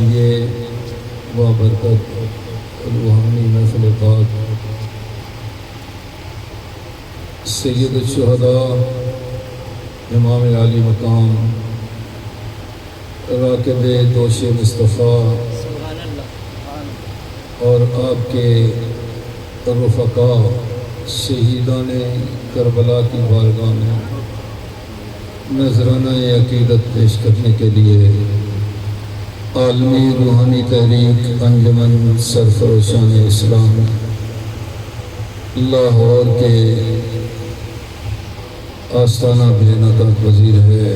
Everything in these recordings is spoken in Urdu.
یہ بابرکت روحانی محفل پاک سید الشہداء امام عالی مقام راکب دوش مصطفیٰ اور آپ کے رفقا شہیدان کربلا کی بارگاہ میں نذرانہ عقیدت پیش کرنے کے لیے عالمی روحانی تحریک انجمن سرفروشان اسلام لاہور کے آستانہ بے نقاب پذیر ہے۔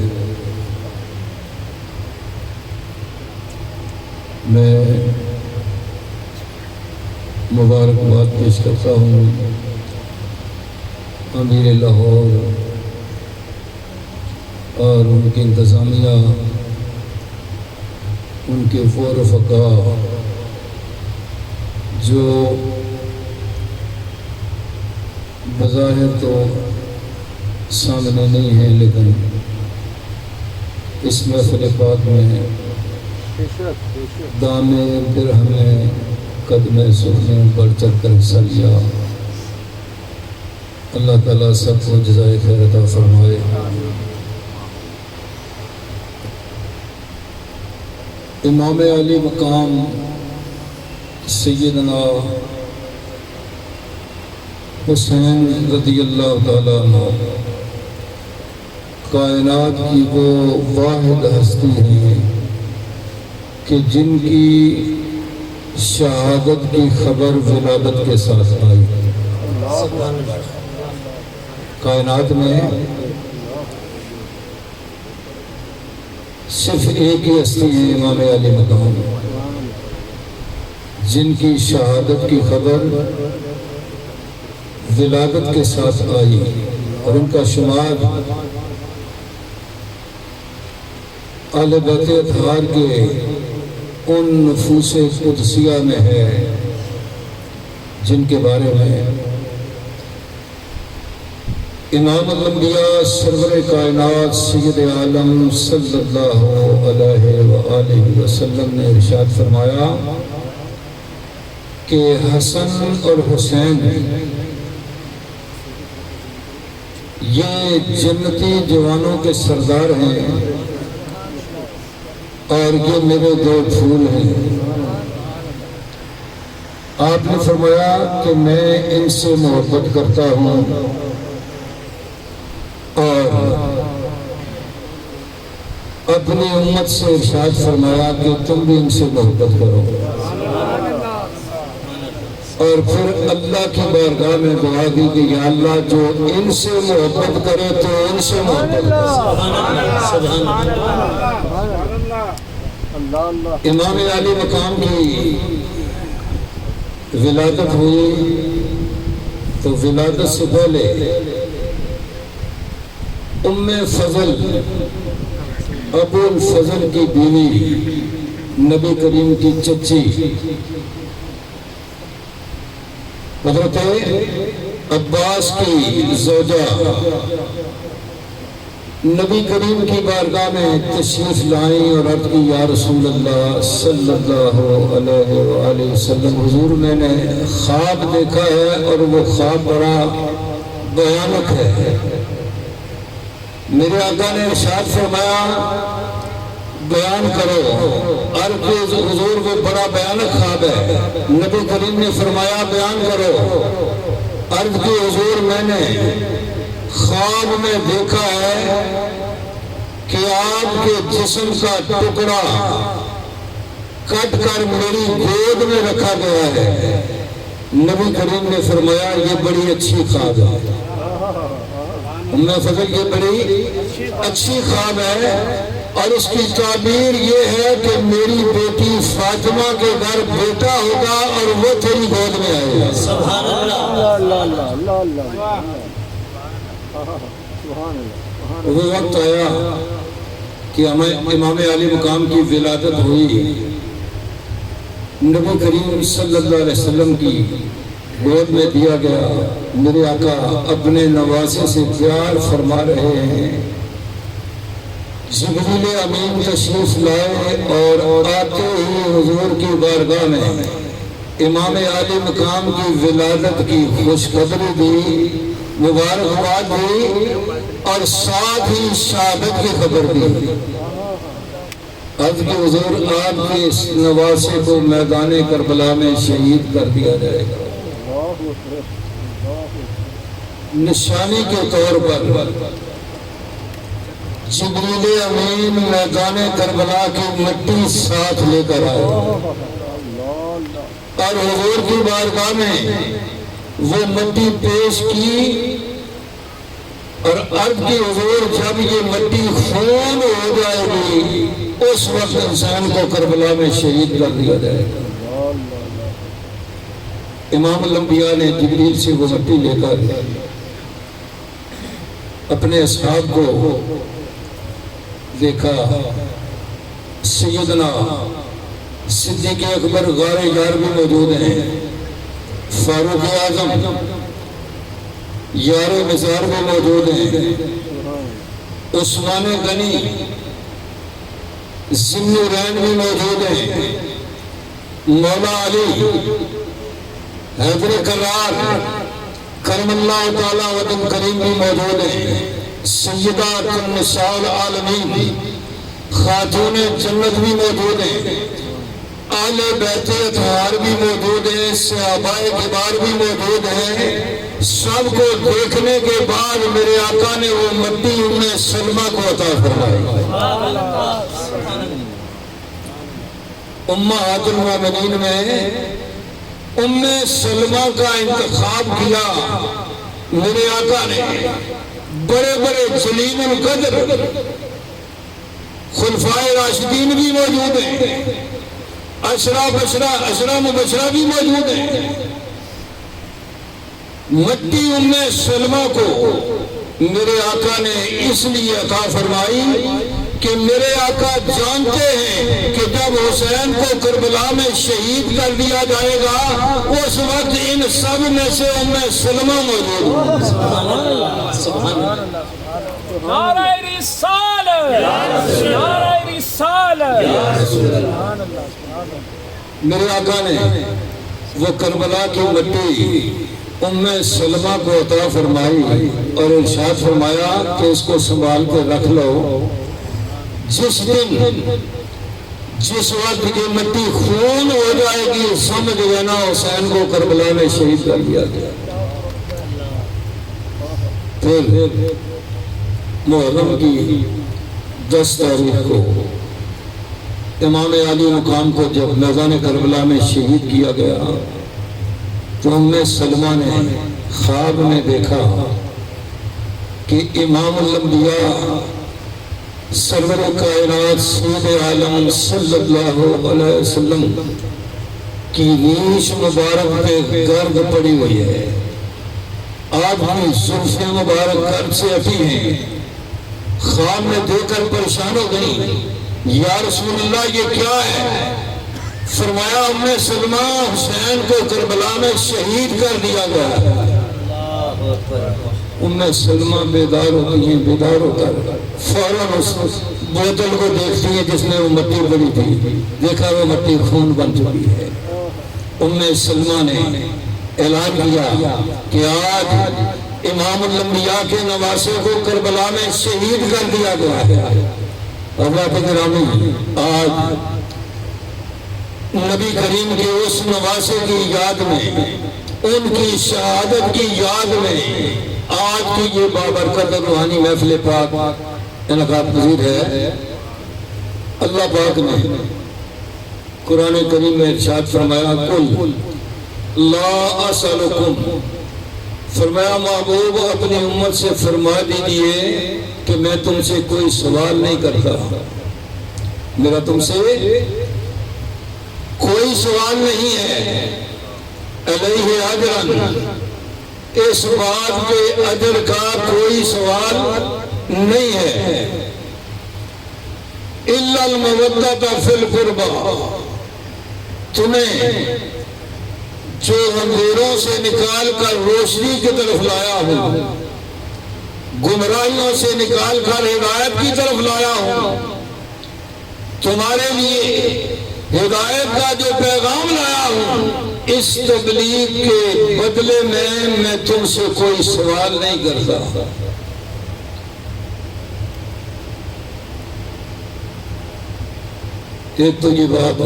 میں مبارکباد پیش کرتا ہوں امیر لاہور اور ان کی انتظامیہ، ان کے وہ رفقا جو بظاہر تو سامنے نہیں ہیں لیکن اس محفل پاک میں دام درہم قدم سخن بڑھ چڑھ کر حصہ لیا۔ اللہ تعالیٰ سب کو جزائے خیر عطا فرمائے۔ امام علی مقام سیدنا حسین رضی اللہ تعالیٰ عنہ کائنات کی وہ واحد ہستی ہیں کہ جن کی شہادت کی خبر ولادت کے ساتھ آئی۔ کائنات میں صرف ایک ہی ہستی ہے امام علی مقام جن کی شہادت کی خبر ولادت کے ساتھ آئی، اور ان کا شمار اہل بیت اطہار کے ان نفوس قدسیہ میں ہے جن کے بارے میں امام الانبیاء سرور کائنات سید عالم صلی اللہ علیہ وآلہ وسلم نے ارشاد فرمایا کہ حسن اور حسین یہ جنتی جوانوں کے سردار ہیں اور یہ میرے دو پھول ہیں۔ آپ نے فرمایا کہ میں ان سے محبت کرتا ہوں اور اپنی امت سے ارشاد فرمایا کہ تم بھی ان سے محبت کرو، اور پھر اللہ کی بارگاہ میں دعا دی کہ یا اللہ جو ان سے محبت کرے تو ان سے محبت کرے۔ امام علی مقام کی ولادت ہوئی تو ولادت سے پہلے ام فضل ابو الفضل کی بیوی نبی کریم کی چچی حضرت عباس کی زوجہ نبی کریم کی بارگاہ میں تشریف لائیں اور عرض کی یا رسول اللہ صلی اللہ علیہ وآلہ وسلم، حضور میں نے خواب دیکھا ہے اور وہ خواب بڑا بھیانک ہے۔ میرے آقا نے ارشاد فرمایا بیان کرو۔ عرض کی حضور وہ بڑا بھیانک خواب ہے۔ نبی کریم نے فرمایا بیان کرو۔ عرض کی حضور میں نے خواب میں دیکھا ہے کہ آپ کے جسم کا ٹکڑا کٹ کر میری گود میں رکھا گیا ہے۔ نبی کریم نے فرمایا یہ بڑی اچھی خواب ہے۔ میں فضل یہ بڑی اچھی خواب ہے، اور اس کی تعبیر یہ ہے کہ میری بیٹی فاطمہ کے گھر بیٹا ہوگا اور وہ تیری گود میں آئے گا۔ سبحان اللہ۔ وہ وقت آیا کہ امام علی مقام کی ولادت ہوئی، نبی کریم صلی اللہ علیہ وسلم کی گود میں دیا گیا۔ میرے آقا اپنے نواسے سے پیار فرما رہے ہیں، جبریل امین تشریف لائے اور آتے ہی حضور کی بارگاہ میں امام عالی مقام کی ولادت کی خوشخبری دی، مبارکباد دی اور ساتھ ہی شہادت کی خبر دی۔ عرض کہ حضور آپ کے اس نواسے کو میدان کربلا میں شہید کر دیا جائے گا۔ نشانی کے طور پر جبریل امین میدان کربلا کی مٹی ساتھ لے کر آئے اور حضور کی بارگاہ میں وہ مٹی پیش کی اور عرض کی حضور جب یہ مٹی خون ہو جائے گی اس وقت انسان کو کربلا میں شہید کر دیا جائے گا۔ امام الانبیاء نے جبریل سے وہ مٹی لے کر اپنے اصحاب کو دیکھا۔ سیدنا صدیق اکبر غار یار بھی موجود ہیں، فاروق اعظم یار مزار بھی موجود ہیں، عثمان غنی ذوالنورین بھی موجود ہیں، مولا علی حیدر کرار کرم اللہ تعالی وطن کریم بھی موجود ہیں، سیدات النساء العالمین خاتون جنت بھی موجود ہیں، اہل بیت اطہار بھی موجود ہیں، صحابہ کبار بھی موجود ہیں۔ سب کو دیکھنے کے بعد میرے آقا نے وہ مٹی ام سلمہ کو عطا فرمائی۔ امہات المومنین میں ام سلمہ کا انتخاب کیا میرے آقا نے۔ بڑے بڑے جلیل القدر خلفائے راشدین بھی موجود ہیں، عشرہ مبشرہ بھی موجود ہیں۔ مٹی ام سلمہ کو میرے آقا نے اس لیے عطا فرمائی کہ میرے آقا جانتے ہیں کہ جب حسین کو کربلا میں شہید کر دیا جائے گا اس وقت ان سب میں سے ام سلمہ موجود ہوگی۔ نعرہ رسالت، نعرہ رسالت۔ میرے آقا نے وہ کربلا کی مٹی ام سلمہ کو عطا فرمائی اور ارشاد فرمایا کہ اس کو سنبھال کے رکھ لو، جس دن جس وقت یہ مٹی خون ہو جائے گی سمجھ لینا حسین کو کربلا میں شہید کر دیا گیا۔ پھر محرم کی 10 تاریخ کو امام علی مقام کو جب میدان کربلا میں شہید کیا گیا تو ام سلمہ نے خواب میں دیکھا کہ امام الانبیاء سرور کائنات سید عالم صلی اللہ علیہ وسلم کی ریش مبارک پہ گرد پڑی ہوئی ہے، آپ کی زلفیں مبارک گرد سے اٹھی ہیں۔ خواب میں دیکھ کر پریشان ہو گئی، یا رسول اللہ یہ کیا ہے؟ فرمایا ام سلمہ حسین کو کربلا میں شہید کر دیا گیا۔ ام سلمہ بیدار ہوتی ہیں، بیدار ہو کر فوراً اس بوتل کو دیکھتی ہیں جس میں وہ مٹی پڑی تھی، دیکھا وہ مٹی خون بن چکی ہے۔ ام سلمہ نے اعلان کیا کہ آج امام الانبیاء کے نواسے کو کربلا میں شہید کر دیا گیا ہے۔ حضرات گرامی، آج نبی کریم کے اس نواسے کی یاد میں، ان کی شہادت کی یاد میں آج کی یہ بابرکت روحانی محفل پاک انعقاد پذیر ہے۔ اللہ پاک نے قرآن کریم میں ارشاد فرمایا قل لا اسألکم، فرمایا محبوب اپنی امت سے فرما دیجئے کہ میں تم سے کوئی سوال نہیں کرتا، میرا تم سے کوئی سوال نہیں ہے۔ علیہ اجرن، اس بات کے اجر کا کوئی سوال نہیں ہے۔ الا المودۃ فی القربى، تمہیں جو اندھیروں سے نکال کر روشنی کی طرف لایا ہوں، گمراہیوں سے نکال کر ہدایت کی طرف لایا ہوں، تمہارے لیے ہدایت کا جو پیغام لایا ہوں، اس تبلیغ کے بدلے میں تم سے کوئی سوال نہیں کرتا۔ ایک تو یہ بات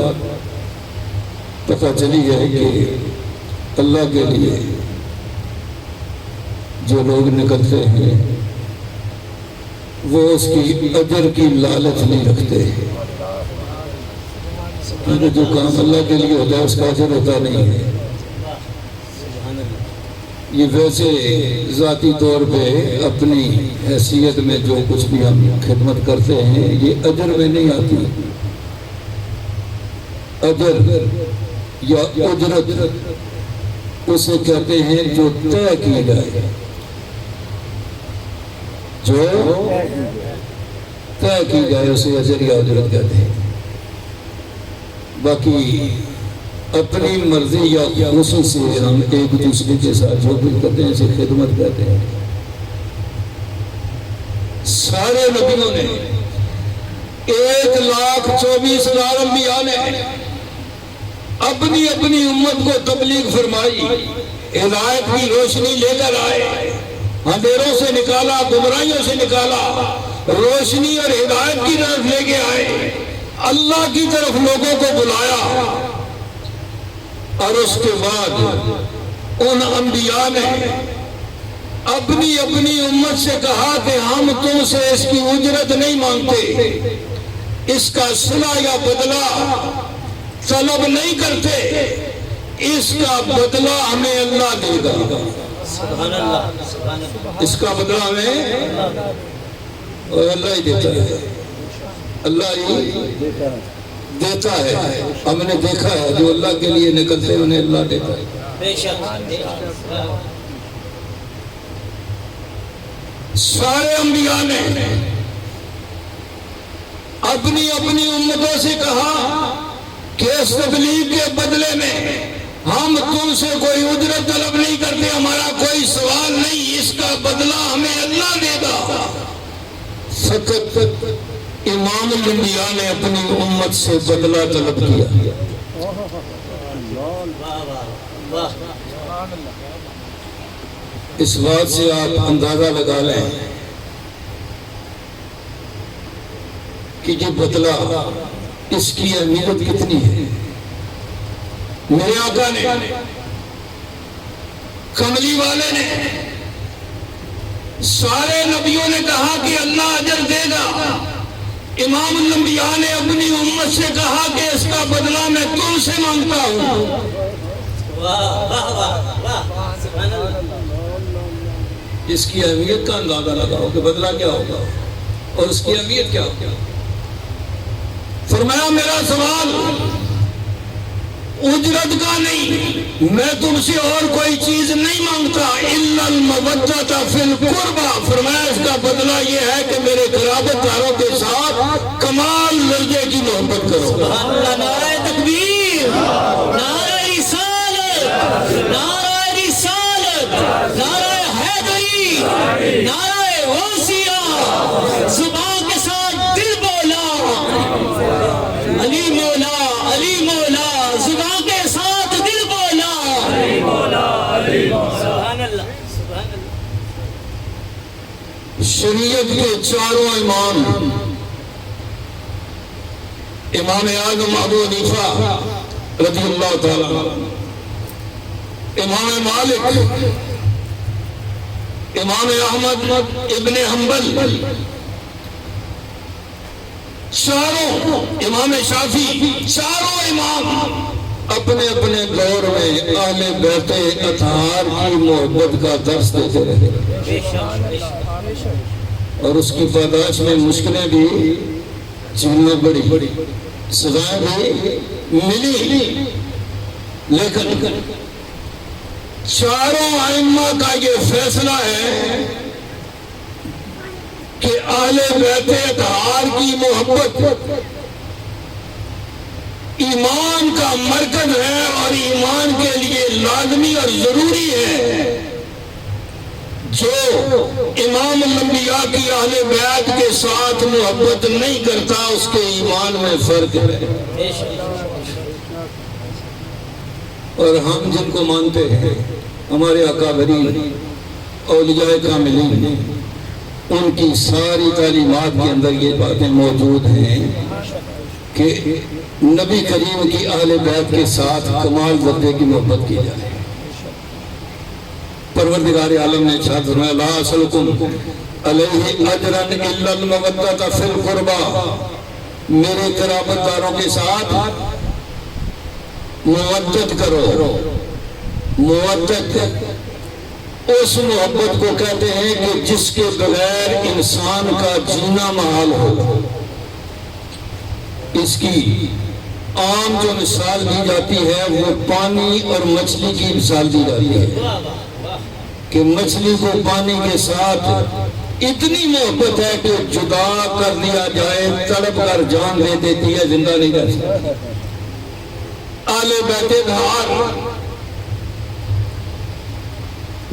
پتہ چلی ہے کہ اللہ کے لیے جو لوگ نکلتے ہیں وہ اس کی اجر کی لالچ نہیں رکھتے، کیونکہ جو کام اللہ کے لیے ہوتا ہے اس کا اجر ہوتا نہیں ہے۔ یہ ویسے ذاتی طور پہ اپنی حیثیت میں جو کچھ بھی ہم خدمت کرتے ہیں یہ اجر میں نہیں آتی۔ اجر یا اجرت اسے کہتے ہیں جو طے کی جائے، جو طے کی جائے اسے اجر یا اجرت کہتے ہیں۔ باقی اپنی مرضی یا خصوص سے ہم ایک دوسرے کے ساتھ جو کچھ کرتے ہیں اسے خدمت کہتے ہیں۔ سارے نبیوں نے 1,24,000 انبیاء نے اپنی اپنی امت کو تبلیغ فرمائی، ہدایت کی روشنی لے کر آئے، اندھیروں سے نکالا، گمراہیوں سے نکالا، روشنی اور ہدایت کی طرف لے کے آئے، اللہ کی طرف لوگوں کو بلایا۔ اور اس کے بعد ان انبیاء نے اپنی اپنی امت سے کہا کہ ہم تم سے اس کی اجرت نہیں مانگتے، اس کا صلہ یا بدلہ طلب نہیں کرتے، اس کا بدلہ ہمیں اللہ دے گا۔ سبحان اللہ، اس کا بدلہ ہمیں اللہ ہی دیتا ہے، اللہ ہی دیتا ہے۔ ہم نے دیکھا ہے جو اللہ کے لیے نکلتے ہیں انہیں اللہ دیتا ہے۔ بے شک سارے انبیاء نے اپنی اپنی امتوں سے کہا کہ اس تبلیغ کے بدلے میں ہم تم سے کوئی اجرت طلب نہیں کرتے، ہمارا کوئی سوال نہیں، اس کا بدلہ ہمیں اللہ دے گا۔ فقط امام الانبیاء نے اپنی امت سے بدلہ طلب کیا۔ اس بات سے آپ اندازہ لگا لیں کہ یہ بدلہ اس کی اہمیت کتنی ہے۔ میرے آقا نے، کملی والے نے، سارے نبیوں نے کہا کہ اللہ اجر دے گا، امام الانبیاء نے اپنی امت سے کہا کہ اس کا بدلہ میں تم سے مانگتا ہوں۔ اس کی اہمیت کا اندازہ لگاؤ کہ بدلہ کیا ہوگا اور اس کی اہمیت کیا ہوگا۔ فرمایا میرا سوال اجرت کا نہیں، میں تم سے اور کوئی چیز نہیں مانگتا، الا المودۃ فی القربى، فرمایا اس کا بدلہ یہ ہے کہ میرے قرابت داروں کے ساتھ کمال درجے کی محبت کرو۔ سبحان اللہ، نعرہ تکبیر، نعرہ رسالت، نعرہ رسالت، نعرہ حیدری، نعرہ غوثیہ، زبان کے ساتھ دل بولا، علی مولا، علی مولا، زبان کے ساتھ دل بولا، علی مولا، علی مولا، سبحان اللہ، سبحان اللہ۔ شریعت کے چاروں امام، امام اعظم ابو حنیفہ رضی اللہ تعالیٰ، امام مالک، امام احمد ابن حنبل، چاروں، امام شافعی، چاروں امام اپنے اپنے دور میں اہل بیت اطہار کی محبت کا درس دیتے رہے، بے شک، بے شک، اور اس کی پاداش میں مشکلیں بھی جھیلنا بڑی، سزائیں بھی ملی، لیکن چاروں ائمہ کا یہ فیصلہ ہے کہ اہل بیت اطہار کی محبت ایمان کا مرکز ہے اور ایمان کے لیے لازمی اور ضروری ہے۔ جو امام الانبیاء کی اہل بیت کے ساتھ محبت نہیں کرتا اس کے ایمان میں فرق ہے. اور ہم جن کو مانتے ہیں ہمارے اکابرین اولیاء کاملین، ان کی ساری تعلیمات کے اندر یہ باتیں موجود ہیں کہ نبی کریم کی اہل بیت کے ساتھ کمال درجے کی محبت کی جائے. پروردگار عالم نے ارشاد فرمایا لا اسألکم علیہ اجرا الا المودۃ فی القربى، میرے قرابت داروں کے ساتھ مودت کرو. مودت اس محبت کو کہتے ہیں کہ جس کے بغیر انسان کا جینا محال ہو. اس کی عام جو مثال دی جاتی ہے وہ پانی اور مچھلی کی مثال دی جاتی ہے کہ مچھلی کو پانی کے ساتھ اتنی محبت ہے کہ جدا کر دیا جائے تڑپ کر جان دے دیتی ہے، زندہ نہیں رہ سکتی. اہل بیت اطہار،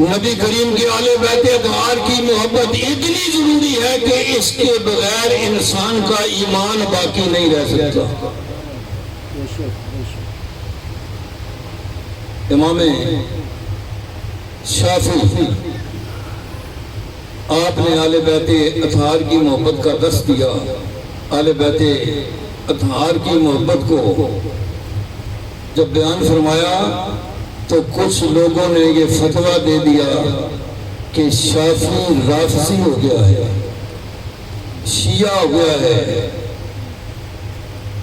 نبی کریم کی اہل بیت اطہار کی محبت اتنی ضروری ہے کہ اس کے بغیر انسان کا ایمان باقی نہیں رہ سکتا. امام شافعی آپ نے اہل بیت اطہار کی محبت کا درس دیا. اہل بیت اطہار کی محبت کو جب بیان فرمایا تو کچھ لوگوں نے یہ فتویٰ دے دیا کہ شافعی رافضی ہو گیا ہے، شیعہ ہو گیا ہے.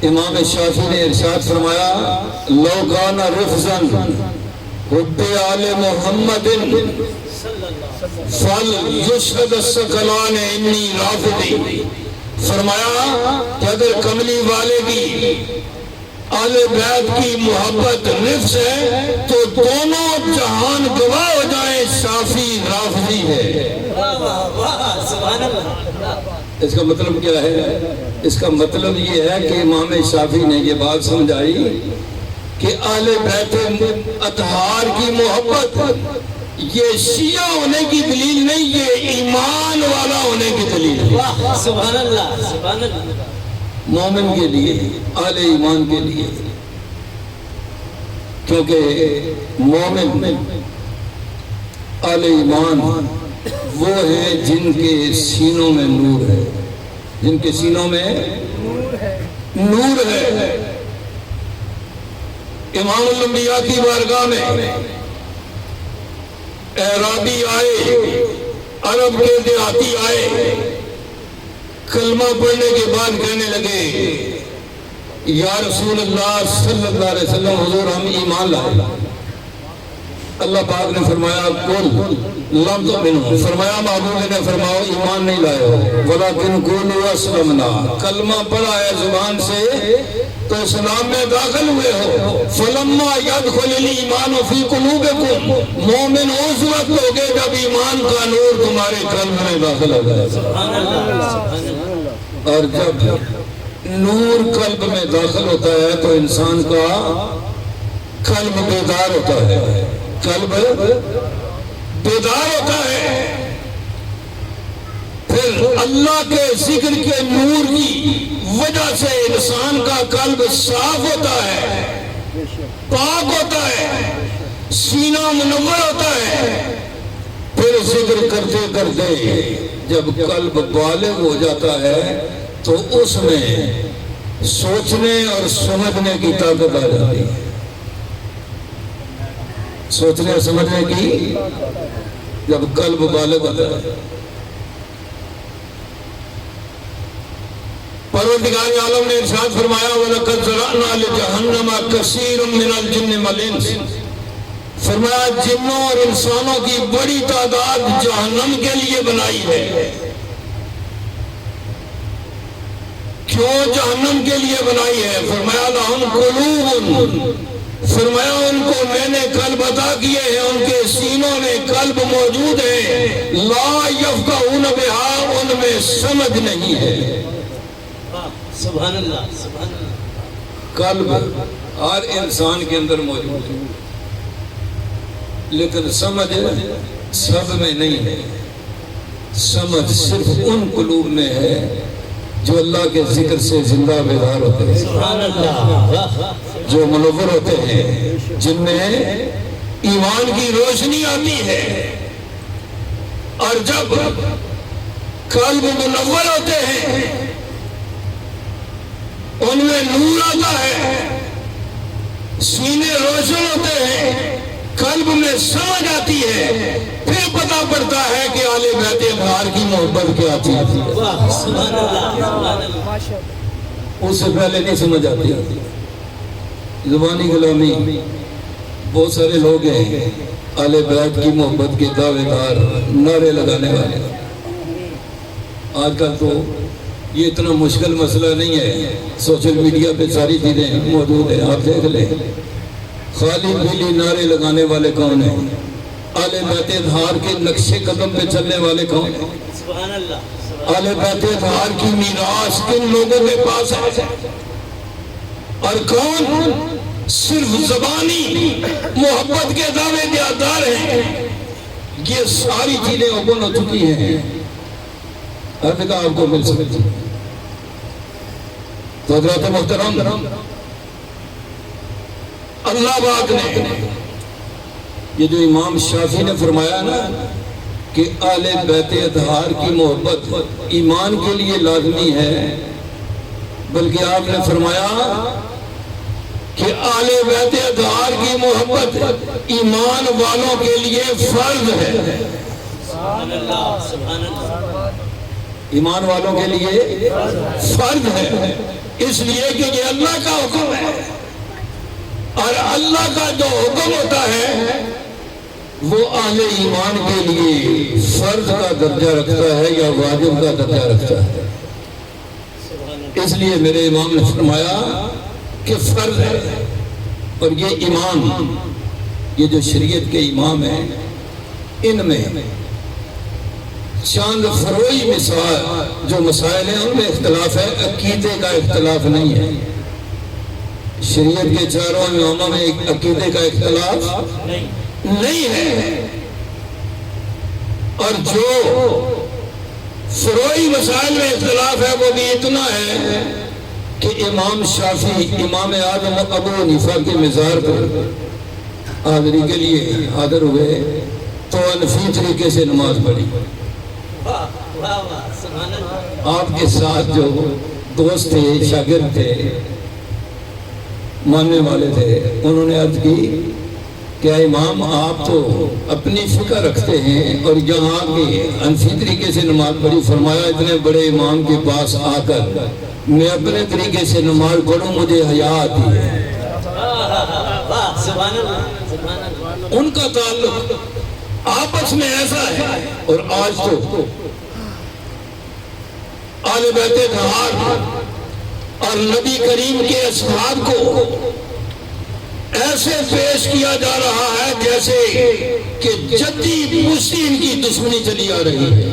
امام شافعی نے ارشاد فرمایا لو کان رفضا حب آل محمد فلیشہد الثقلان انی رافضی. فرمایا کہ اگر کملی والے کی اہل بیت کی محبت نفس ہے تو دونوں جہان گواہ ہو جائیں شافعی رافضی ہے. اس کا مطلب کیا ہے؟ اس کا مطلب یہ ہے کہ امام شافعی نے یہ بات سمجھائی کہ اہل بیت اطہار کی محبت یہ شیعہ ہونے کی دلیل نہیں، یہ ایمان والا ہونے کی دلیل ہے. سبحان اللہ، سبحان اللہ. مومن کے لیے، اہل ایمان کے لیے، کیونکہ مومن اہل ایمان وہ ہیں جن کے سینوں میں نور ہے، جن کے سینوں میں نور ہے. امام الانبیاء کی بارگاہ میں اعرابی آئے، عرب کے دیہاتی آئے، کلمہ پڑھنے کے بعد کہنے لگے یا رسول اللہ صلی اللہ علیہ وسلم حضور ہم ایمان لائے. اللہ پاک نے فرمایا قل لم تؤمنوا، فرمایا محبوب نے فرماؤ ایمان نہیں لائے ہو، ولیکن قولوا اسلمنا، کلمہ پڑھا ہے زبان سے تو اسلام میں داخل ہوئے ہو. فلما يدخل الایمان فی قلوبکم، مومن اس وقت ہوگے جب ایمان کا نور تمہارے قلب میں داخل ہو جائے. اور جب نور قلب میں داخل ہوتا ہے تو انسان کا قلب بیدار ہوتا ہے، قلب بیدار ہوتا ہے. پھر اللہ کے ذکر کے نور کی وجہ سے انسان کا قلب صاف ہوتا ہے، پاک ہوتا ہے، سینہ منور ہوتا ہے. پھر ذکر کرتے کرتے جب قلب بالغ ہو جاتا ہے تو اس میں سوچنے اور سمجھنے کی طاقت آ جاتی ہے. سوچنے اور سمجھنے کی جب قلب بالغ ہوتا ہے. پروردگار عالم نے ارشاد فرمایا وَلَقَدْ ذَرَأْنَا لِجَهَنَّمَ كَثِيرٌ مِّنَ الْجِنِّ وَالْإِنسِ، فرمایا جنوں اور انسانوں کی بڑی تعداد جہنم کے لیے بنائی ہے. کیوں جہنم کے لیے بنائی ہے؟ فرمایا لَهُمْ قُلُوبٌ، فرمایا ان کو میں نے قلب عطا کیے ہیں، ان کے سینوں میں قلب موجود ہے، لا يفقهون بها، ان میں سمجھ نہیں ہے. سبحان اللہ، سبحان اللہ. قلب ہر انسان کے اندر موجود ہے لیکن سمجھ سب میں نہیں ہے، سمجھ صرف ان قلوب میں ہے جو اللہ کے ذکر سے زندہ بیدار ہوتے ہیں، سبحان اللہ، جو منور ہوتے ہیں، جن میں ایمان کی روشنی آتی ہے۔ اور جب قلب منور ہوتے ہیں، ان میں نور آتا ہے، سینے روشن ہوتے ہیں، قلب میں سمجھ آتی ہے، پھر پتہ پڑتا ہے کہ آل بیت اطہار کی محبت کیا چیز ہے۔ واہ سبحان اللہ، سبحان اللہ، اس سے پہلے نہیں سمجھ آتی۔ زبانی غلامی بہت سارے لوگ ہیں آل بیت کی محبت کے دعوے دار، نعرے لگانے والے۔ آج کل تو یہ اتنا مشکل مسئلہ نہیں ہے، سوشل میڈیا پہ ساری چیزیں موجود ہیں، آپ دیکھ لیں۔ خالی پیلی نعرے لگانے والے کون ہیں؟ آل بیت اطہار کے نقش قدم پہ چلنے والے کون ہیں؟ سبحان اللہ، آل بیت اطہار کی میراث کن لوگوں کے پاس ہے؟ اور کون صرف زبانی محبت کے دعوے دیادار ہیں؟ یہ ساری چیزیں اوپن ہو چکی ہیں، ہر جگہ آپ کو مل سکتی۔ تو حضرات محترم، اللہ پاک نے یہ جو امام شافعی نے فرمایا نا کہ آل بیت اطہار کی محبت ایمان کے لیے لازمی ہے، بلکہ آپ نے فرمایا کہ آل بیت اطہار کی محبت ایمان والوں کے لیے فرض ہے۔ سبحان اللہ، سبحان اللہ، ایمان والوں کے لیے فرض ہے، اس لیے کہ یہ اللہ کا حکم ہے، اور اللہ کا جو حکم ہوتا ہے وہ اہل ایمان کے لیے فرض کا درجہ رکھتا ہے یا واجب کا درجہ رکھتا ہے۔ اس لیے میرے امام نے فرمایا کہ فرض ہے۔ اور یہ امام، یہ جو شریعت کے امام ہیں، ان میں چاند فروئی جو مسائل ہیں ان میں اختلاف ہے، عقیدے کا اختلاف نہیں ہے۔ شریعت کے چاروں اماموں میں عقیدے کا اختلاف نہیں ہے، اور جو فروئی مسائل میں اختلاف ہے وہ بھی اتنا ہے کہ امام شافعی امام اعظم ابو حنیفہ کے مزار پر حاضری کے لیے حاضر ہوئے تو انفی طریقے سے نماز پڑھی۔ آپ کے ساتھ جو دوست تھے، شاگرد تھے، ماننے والے تھے، انہوں نے عرض کی کہ امام آپ تو اپنی فکر رکھتے ہیں اور یہاں کے انفی طریقے سے نماز پڑھی۔ فرمایا اتنے بڑے امام کے پاس آ کر میں اپنے طریقے سے نماز پڑھوں مجھے حیا آتی ہے۔ ان کا تعلق آپس میں ایسا ہے، اور آج تو آل بیت اطہار اور نبی کریم کے اصحاب کو ایسے پیش کیا جا رہا ہے جیسے کہ جدی پشتی ان کی دشمنی چلی آ رہی ہے۔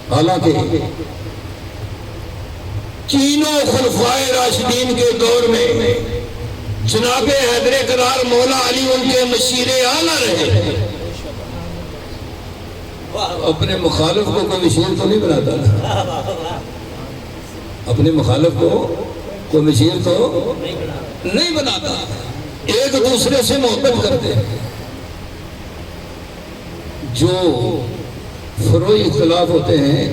حالانکہ تینوں خلفائے راشدین کے دور میں جناب حیدر کرار مولا علی ان کے مشیر اعلیٰ رہے۔ اپنے مخالف کو کوئی مشیر تو نہیں بناتا، اپنے مخالف کو کوئی مشیر تو نہیں بناتا، ایک دوسرے سے محبت کرتے ہیں۔ جو فروئی اختلاف ہوتے ہیں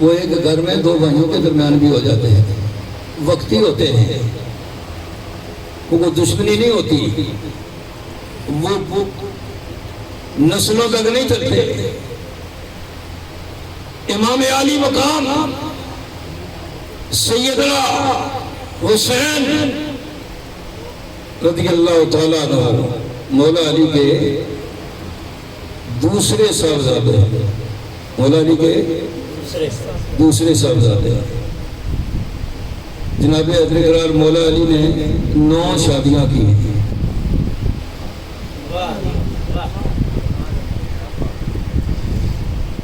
وہ ایک گھر میں دو بھائیوں کے درمیان بھی ہو جاتے ہیں، وقتی ہوتے ہیں، وہ دشمنی نہیں ہوتی، وہ نسلوں تک نہیں چلتے۔ امام علی مقام سیدنا حسین رضی اللہ تعالیٰ عنہ مولا علی کے دوسرے صاحبزادے، مولا علی کے دوسرے صاحبزادے، جناب حیدر کرار مولا علی نے 9 شادیاں کی۔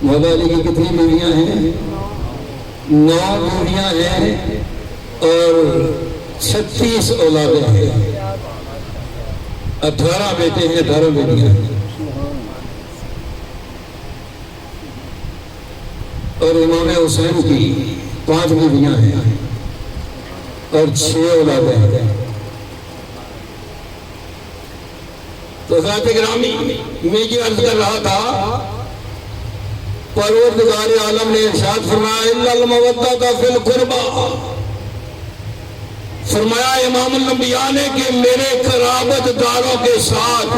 مولا علی کی کتنی بیویاں ہیں؟ 9 بیویاں ہیں اور 36 اولادیں ہیں۔ 18 بیٹے ہیں 18 بیٹیاں ہیں اور امام حسین کی 5 بیویاں ہیں اور 6 اولادیں ہیں. تو حضرات گرامی میں یہ عرض کر رہا تھا پروردگار عالم نے ارشاد فرمایا الا المودۃ فی القربى، فرمایا امام الانبیاء نے کہ میرے قرابت داروں کے ساتھ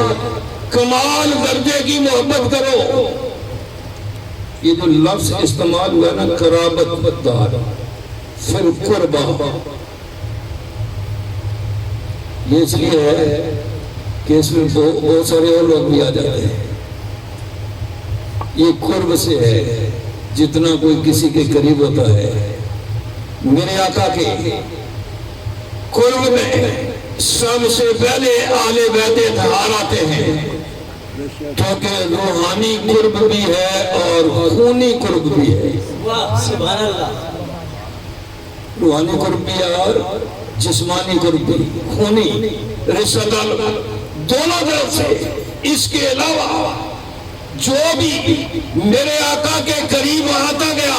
کمال درجے کی محبت کرو. یہ جو لفظ استعمال ہوا نا قرابت دار فی القربى، یہ اس لیے ہے کہ اس میں بہت سارے اور لوگ بھی آ جاتے ہیں. یہ قرب سے ہے، جتنا کوئی کسی کے قریب ہوتا ہے. میرے آقا کے قرب میں سب سے پہلے اہل بیت اطہار آتے ہیں، کیونکہ روحانی قرب بھی ہے اور خونی قرب بھی ہے. سبحان اللہ. روحانی قرب بھی ہے اور جسمانی قرب بھی، خونی رشتہ دار دونوں طرف سے. اس کے علاوہ جو بھی میرے آقا کے قریب آتا گیا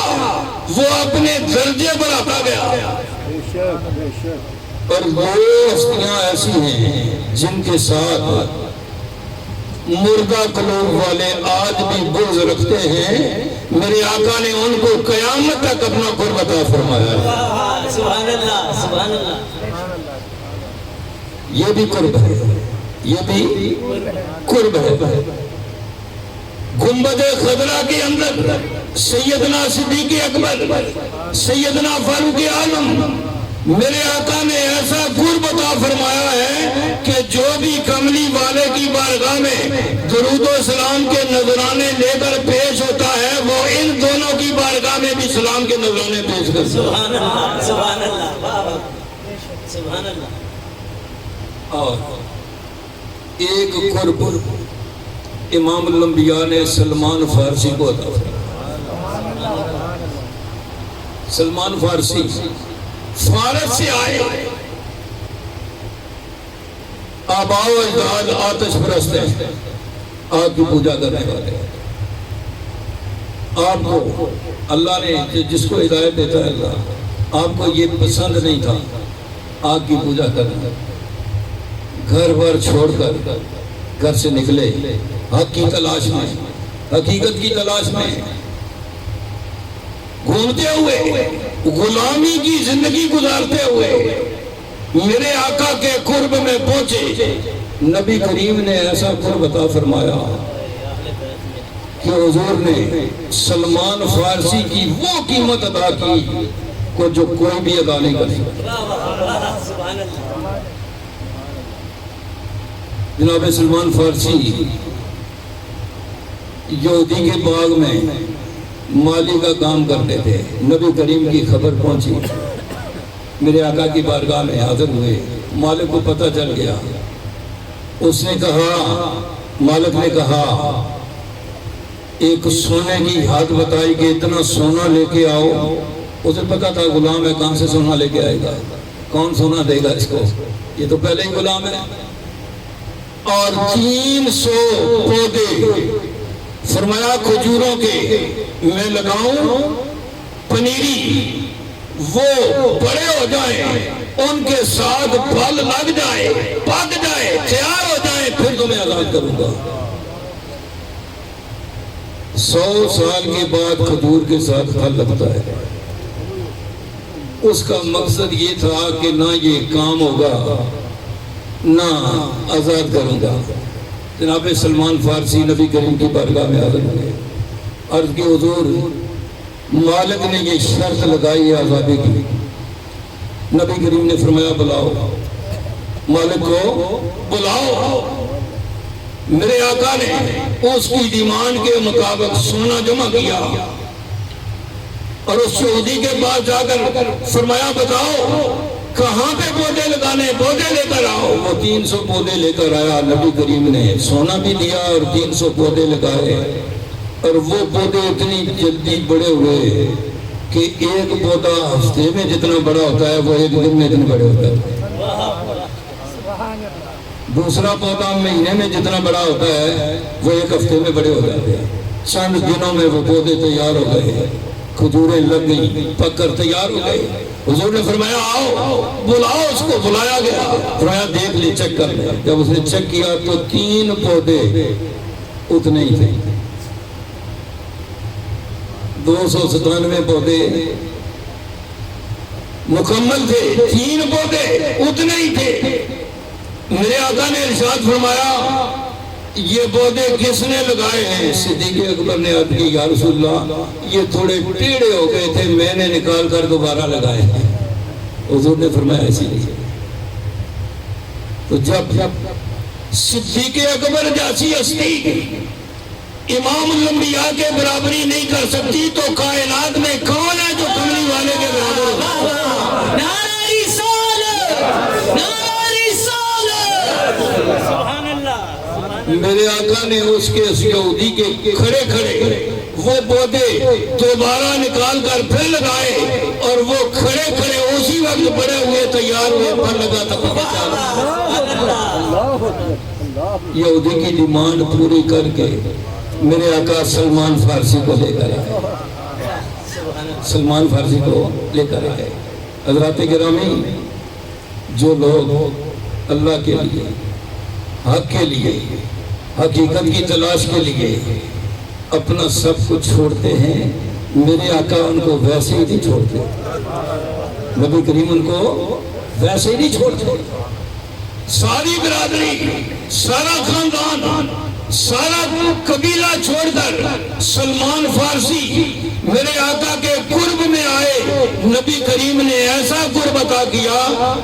وہ اپنے درجے بڑھاتا گیا. اور وہ ہستیاں ایسی ہیں جن کے ساتھ مردہ قلوب والے آج بھی بغض رکھتے ہیں، میرے آقا نے ان کو قیامت تک اپنا قرب عطا فرمایا ہے. سبحان اللہ سبحان اللہ. یہ بھی قرب ہے، یہ بھی قرب ہے. گنبد خضرا کے اندر سیدنا صدیق اکبر، سیدنا فاروق اعظم، میرے آقا نے ایسا قرب عطا فرمایا ہے کہ جو بھی کملی والے کی بارگاہ میں درود و سلام کے نذرانے لے کر پیش ہوتا ہے وہ ان دونوں کی بارگاہ میں بھی سلام کے نذرانے پیش کرتا ہے. سبحان اللہ سبحان اللہ سبحان اللہ. اور ایک قرب امام الانبیاء نے سلمان فارسی کو عطا فرمایا. سلمان فارسی فارس سے آئے، آباء و اجداد آتش پرست ہیں، آگ کی پوجا کرنے والے. آپ کو اللہ نے جس کو ہدایت دیتا ہے اللہ، آپ کو یہ پسند نہیں تھا آگ کی پوجا کرنا. گھر بار چھوڑ کر گھر سے نکلے حق کی تلاش میں، حقیقت کی تلاش میں، گھومتے ہوئے غلامی کی زندگی گزارتے ہوئے میرے آقا کے قرب میں پہنچے. نبی کریم نے ایسا قرب عطا فرمایا کہ حضور نے سلمان فارسی کی وہ قیمت ادا کی کو جو کوئی بھی ادا نہیں کر سکتا. جناب سلمان فارسی یہودی کے باغ میں مالی کا کام کرتے تھے. نبی کریم کی خبر پہنچی، میرے آقا کی بارگاہ میں حاضر ہوئے. مالک کو پتہ چل گیا. اس نے کہا، مالک نے کہا ایک سونے کی حد بتائی کہ اتنا سونا لے کے آؤ. اسے پتا تھا غلام ہے، کہاں سے سونا لے کے آئے گا، کون سونا دے گا اس کو، یہ تو پہلے ہی غلام ہے. اور 300 پودے فرمایا کھجوروں کے میں لگاؤں، پنیری وہ بڑے ہو جائیں، ان کے ساتھ پھل لگ جائے، پک جائے، تیار ہو جائیں، پھر تمہیں آزاد کروں گا. 100 سال کے بعد کھجور کے ساتھ پھل لگتا ہے. اس کا مقصد یہ تھا کہ نہ یہ کام ہوگا نہ آزاد کروں گا. جناب سلمان فارسی نبی کریم کی بارگاہ میں حاضر ہوئے. عرض کی حضور مالک نے یہ شرط لگائی ہے آزادی کی. نبی کریم نے فرمایا بلاؤ، مالک کو بلاؤ. میرے آقا نے اس کی ڈیمانڈ کے مطابق سونا جمع کیا اور اس یہودی کے پاس جا کر فرمایا بتاؤ کہاں پہ پودے لگانے، پودے لے کر آؤ. وہ 300 پودے لے کر آیا. نبی کریم نے سونا بھی دیا اور 300 پودے لگائے. اور وہ پودے اتنی جلدی بڑے ہوئے کہ ایک پودا ہفتے میں جتنا بڑا ہوتا ہے وہ ایک دن میں اتنے بڑے ہوتا ہے. دوسرا پودا مہینے میں جتنا بڑا ہوتا ہے وہ ایک ہفتے میں بڑے ہو جاتے ہیں. چند دنوں میں وہ پودے تیار ہو گئے, کھجوریں لگ گئی, پک کر تیار ہو گئے. حضور نے فرمایا آؤ بلاؤ اس کو. بلایا گیا, فرمایا دیکھ لے, چیک کر لے. جب اس نے چیک کیا تو 3 پودے اتنے ہی تھے. 297 پودے مکمل تھے, 3 پودے اتنے ہی تھے. میرے آقا نے ارشاد فرمایا یہ پودے کس نے لگائے ہیں؟ صدیق اکبر نے عرض کی یا رسول اللہ یہ تھوڑے ٹیڑھے ہو گئے تھے, میں نے نکال کر دوبارہ لگائے ہیں. حضور نے فرمایا ایسی نہیں. تو جب صدیق اکبر جیسی ہستی امام الانبیاء کے برابری نہیں کر سکتی تو کائنات میں کون ہے جو کملی والے کے برابر ہو؟ نعرہ رسالت، نعرہ رسالت، سبحان اللہ. میرے آقا نے اس کے یہودی کے کھڑے کھڑے وہ پودے دوبارہ نکال کر پھر لگائے اور وہ کھڑے کھڑے اسی وقت بڑے ہوئے تیار ہوئے پر لگا تھا. یہودی کی ڈیمانڈ پوری کر کے میرے آقا سلمان فارسی کو لے کر آئے. سلمان فارسی کو لے کر آئے. حضرات گرامی, جو لوگ اللہ کے لیے, حق کے لیے, حقیقت کی تلاش کے لیے اپنا سب کچھ چھوڑتے ہیں, میرے آقا ان کو ویسے ہی نہیں چھوڑتے. نبی کریم ان کو ویسے ہی نہیں چھوڑتے. ساری برادری, سارا خاندان, سارا قبیلہ چھوڑ کر سلمان فارسی میرے آقا کے قرب میں آئے. نبی کریم نے ایسا قرب عطا کیا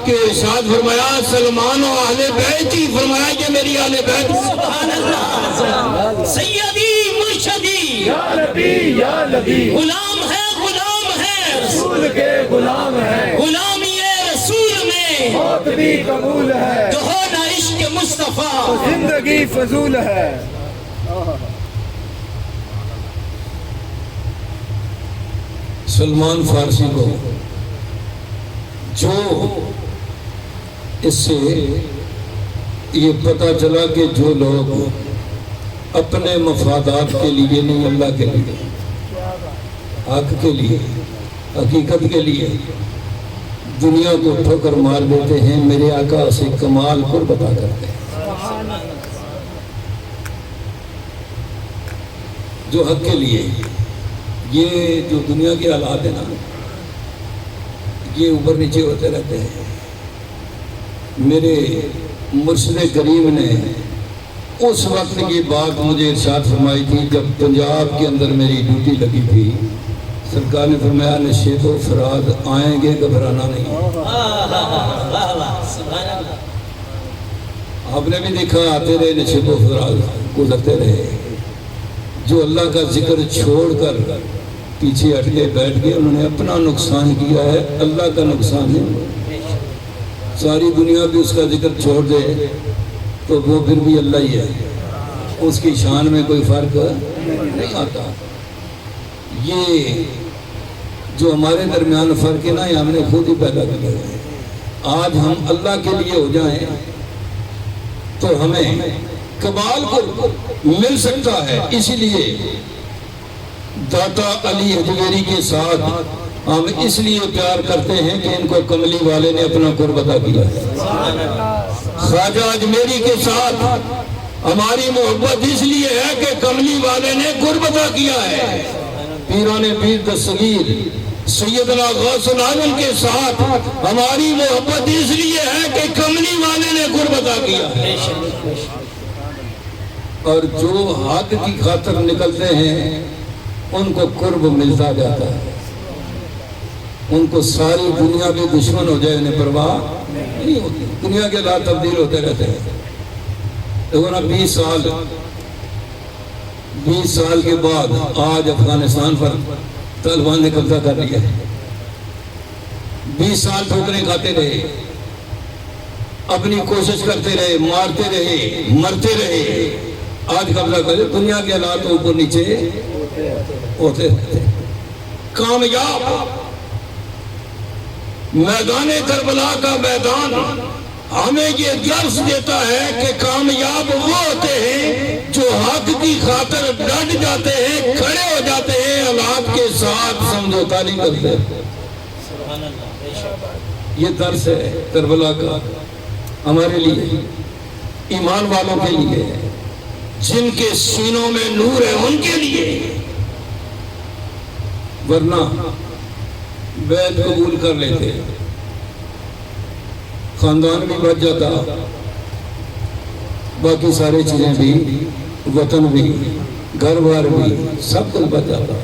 کہ ارشاد فرمایا سلمان و اہل بیت ہی, فرمایا یہ میری اہل بیت. سبحان اللہ. سیدی مرشدی یا نبی یا نبی, غلام ہے رسول کے غلام ہیں, غلامی رسول میں موت بھی قبول ہے, تو ہو نہ عشق مصطفیٰ زندگی فضول ہے. سلمان فارسی کو جو اس سے یہ پتہ چلا کہ جو لوگ اپنے مفادات کے لیے نہیں, اللہ کے لیے, حق کے لیے, حقیقت کے لیے دنیا کو ٹھوکر مار دیتے ہیں, میرے آقا سے کمال قرب عطا کرتے ہیں. جو حق کے لیے, یہ جو دنیا کے حالات ہیں نا یہ اوپر نیچے ہوتے رہتے ہیں. میرے مرشد کریم نے اس وقت کی بات مجھے ارشاد فرمائی تھی جب پنجاب کے اندر میری ڈیوٹی لگی تھی. سرکار نے فرمایا نشید و فراد آئیں گے, گھبرانا نہیں. آپ نے بھی دیکھا آتے رہے نشید و فراد گزرتے رہے. جو اللہ کا ذکر چھوڑ کر پیچھے ہٹ کے بیٹھ گئے انہوں نے اپنا نقصان کیا ہے, اللہ کا نقصان نہیں. ساری دنیا بھی اس کا ذکر چھوڑ دے تو وہ پھر بھی اللہ ہی ہے, اس کی شان میں کوئی فرق نہیں آتا. یہ جو ہمارے درمیان فرق ہے نا یہ ہم نے خود ہی پیدا کیا ہے. آج ہم اللہ کے لیے ہو جائیں تو ہمیں کمال کو مل سکتا ہے. اسی لیے داتا علی حجویری کے ساتھ ہم اس لیے پیار کرتے ہیں کہ ان کو کملی والے نے اپنا قرب عطا کیا ہے. خواجہ اجمیری کے ساتھ ہماری محبت اس لیے ہے کہ کملی والے نے قرب عطا کیا ہے. پیران پیر دستگیر سیدنا غوث العالم کے ساتھ ہماری محبت اس لیے ہے کہ کملی والے نے قرب عطا کیا ہے. اور جو حق کی خاطر نکلتے ہیں ان کو قرب ملتا جاتا ہے. ان کو ساری دنیا بھی دشمن ہو جائے انہیں پرواہ نہیں ہوتی. دنیا کے حالات تبدیل ہوتے رہتے ہیں. دیکھو نا 20 سال کے بعد آج افغانستان پر طالبان نے قبضہ کر لیا ہے. 20 سال ٹھوکریں کھاتے رہے, اپنی کوشش کرتے رہے, مارتے رہے, مرتے رہے, آج قبضہ کرے. دنیا کے حالات اوپر نیچے ہوتے رہتے. کامیاب میدان کربلا کا میدان ہمیں یہ درس دیتا ہے کہ کامیاب وہ ہوتے ہیں جو حق کی خاطر ڈٹ جاتے ہیں، کھڑے ہو جاتے ہیں، حالات کے ساتھ سمجھوتا نہیں کرتے۔ یہ درس ہے کربلا کا ہمارے لیے، ایمان والوں کے لیے، جن کے سینوں میں نور ہے ان کے لیے۔ ورنہ بیعت قبول کر لیتے، خاندان بھی بچ جاتا، باقی ساری چیزیں بھی، وطن بھی، گھر بار بھی، سب کچھ بچ جاتا۔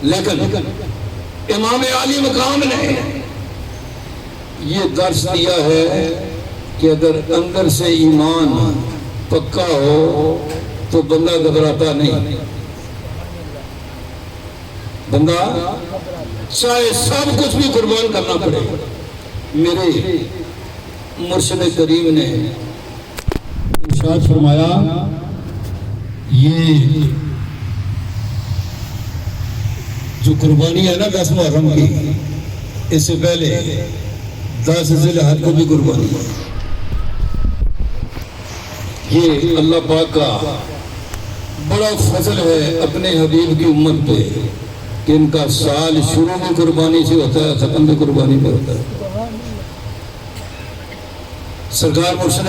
لیکن امام عالی مقام نے یہ درس دیا ہے کہ اگر اندر سے ایمان پکا ہو تو بندہ گھبراتا نہیں، بندہ چاہے سب کچھ بھی قربان کرنا پڑے۔ میرے مرشد کریم نے ارشاد فرمایا، یہ جو قربانی ہے نا 10 محرم کی، اس سے پہلے 10 ذی الحجہ کو بھی قربانی ہے۔ یہ اللہ پاک کا بڑا فضل ہے اپنے حبیب کی امت پہ کہ ان کا سال شروع میں قربانی سے ہوتا ہے، ختم بھی قربانی پہ ہوتا ہے۔ سرکار مرشد